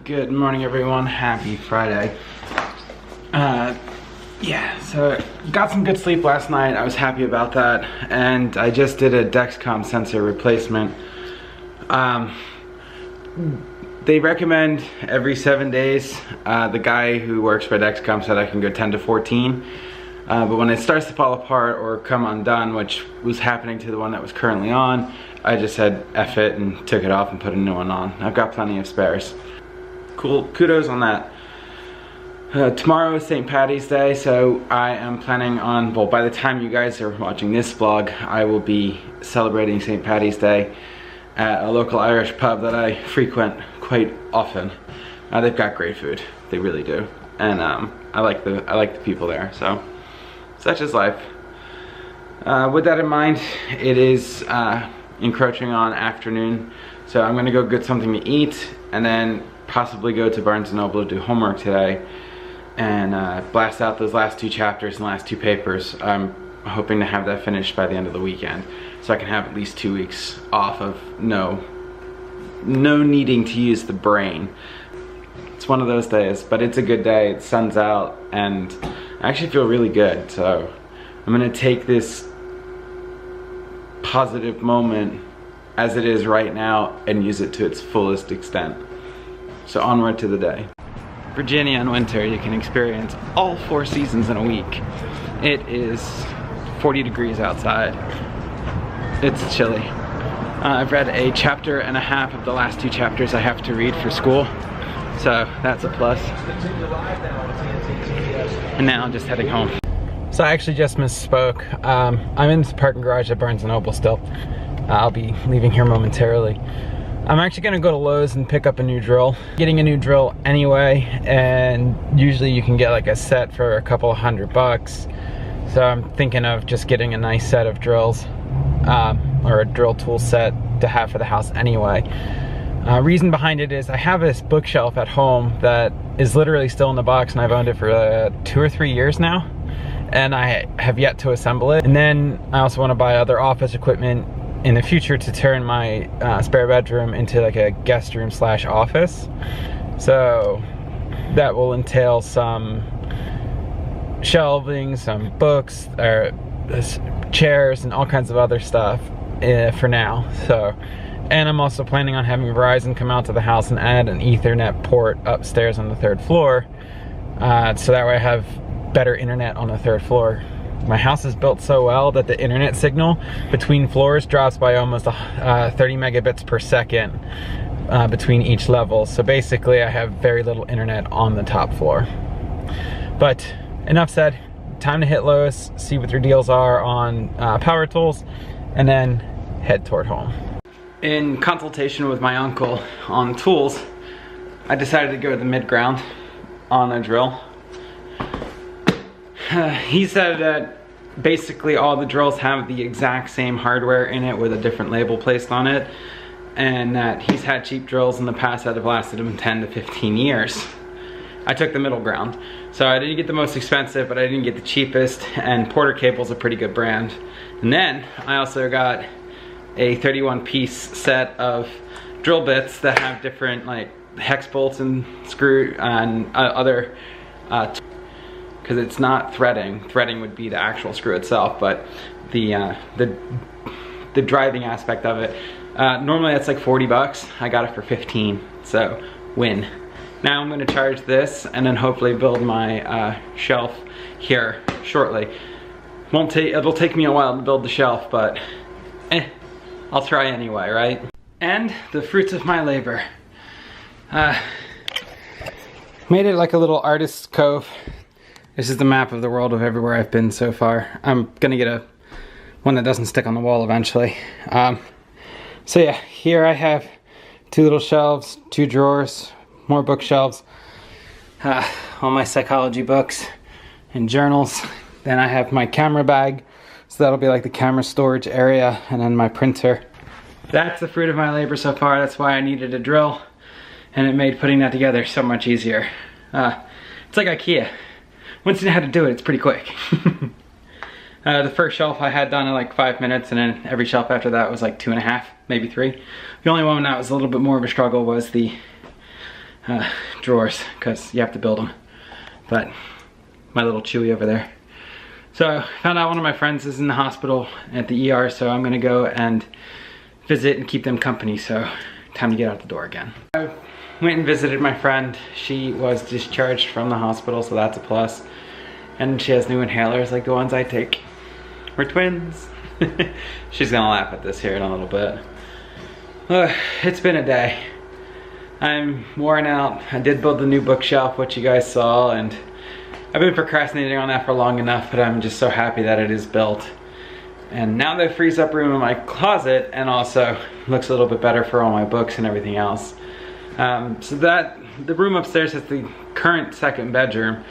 Good morning, everyone. Happy Friday. Yeah, so got some good sleep last night. I was happy about that. And I just did a Dexcom sensor replacement. They recommend every 7 days. The guy who works for Dexcom said I can go 10 to 14. But when it starts to fall apart or come undone, which was happening to the one that was currently on, I just said F it and took it off and put a new one on. I've got plenty of spares. Cool, kudos on that. Tomorrow is St. Paddy's Day, so I am planning on, well, by the time you guys are watching this vlog, I will be celebrating St. Paddy's Day at a local Irish pub that I frequent quite often. They've got great food, they really do, and I like the people there. So such is life. With that in mind, it is encroaching on afternoon, so I'm gonna go get something to eat and then possibly go to Barnes & Noble to do homework today and blast out those last 2 chapters and last 2 papers. I'm hoping to have that finished by the end of the weekend, so I can have at least 2 weeks off of no needing to use the brain. It's one of those days, but it's a good day. The sun's out and I actually feel really good, so I'm gonna take this positive moment as it is right now and use it to its fullest extent. So onward to the day. Virginia in winter, you can experience all 4 seasons in a week. It is 40 degrees outside. It's chilly. I've read a chapter and a half of the last 2 chapters I have to read for school, so that's a plus. And now I'm just heading home. So I actually just misspoke. I'm in the parking garage at Barnes & Noble still. I'll be leaving here momentarily. I'm actually gonna go to Lowe's and pick up a new drill. Getting a new drill anyway, and usually you can get like a set for a couple of $100. So I'm thinking of just getting a nice set of drills, or a drill tool set to have for the house anyway. Reason behind it is I have this bookshelf at home that is literally still in the box, and I've owned it for 2 or 3 years now, and I have yet to assemble it. And then I also want to buy other office equipment in the future to turn my spare bedroom into like a guest room / office. So that will entail some shelving, some books, or chairs, and all kinds of other stuff for now. So, and I'm also planning on having Verizon come out to the house and add an Ethernet port upstairs on the 3rd floor, so that way I have better internet on the 3rd floor. My house is built so well that the internet signal between floors drops by almost 30 megabits per second between each level. So basically I have very little internet on the top floor. But enough said, time to hit Lowe's, see what their deals are on power tools, and then head toward home. In consultation with my uncle on tools, I decided to go to the mid-ground on a drill. He said that basically all the drills have the exact same hardware in it with a different label placed on it, and that he's had cheap drills in the past that have lasted him 10 to 15 years. I took the middle ground. So I didn't get the most expensive, but I didn't get the cheapest, and Porter Cable's a pretty good brand. And then I also got a 31-piece set of drill bits that have different like hex bolts and screw and other because it's not threading. Threading would be the actual screw itself, but the driving aspect of it. Normally that's like 40 bucks. I got it for 15, so win. Now I'm gonna charge this and then hopefully build my shelf here shortly. It'll take me a while to build the shelf, but I'll try anyway, right? And the fruits of my labor. Made it like a little artist's cove. This is the map of the world of everywhere I've been so far. I'm gonna get one that doesn't stick on the wall eventually. So yeah, here I have 2 little shelves, 2 drawers, more bookshelves, all my psychology books and journals. Then I have my camera bag, so that'll be like the camera storage area, and then my printer. That's the fruit of my labor so far. That's why I needed a drill, and it made putting that together so much easier. It's like IKEA. Once you know how to do it, it's pretty quick. The first shelf I had done in like 5 minutes, and then every shelf after that was like 2.5, maybe 3. The only one that was a little bit more of a struggle was the drawers, because you have to build them. But my little Chewy over there. So I found out one of my friends is in the hospital at the ER, so I'm gonna go and visit and keep them company, so time to get out the door again. I went and visited my friend. She was discharged from the hospital, so that's a plus. And she has new inhalers like the ones I take. We're twins. She's gonna laugh at this here in a little bit. It's been a day. I'm worn out. I did build the new bookshelf, which you guys saw, and I've been procrastinating on that for long enough, but I'm just so happy that it is built. And now that frees up room in my closet, and also looks a little bit better for all my books and everything else. So that, the room upstairs is the current second bedroom.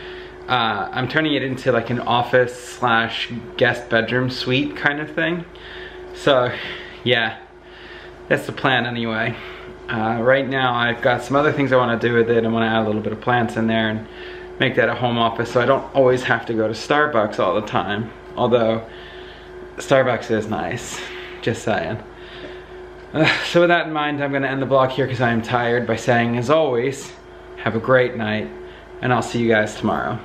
I'm turning it into like an office slash guest bedroom suite kind of thing. So yeah, that's the plan anyway. Right now I've got some other things I want to do with it. I want to add a little bit of plants in there and make that a home office, so I don't always have to go to Starbucks all the time. Although Starbucks is nice, just saying. So with that in mind, I'm gonna end the vlog here because I am tired by saying, as always, have a great night, and I'll see you guys tomorrow.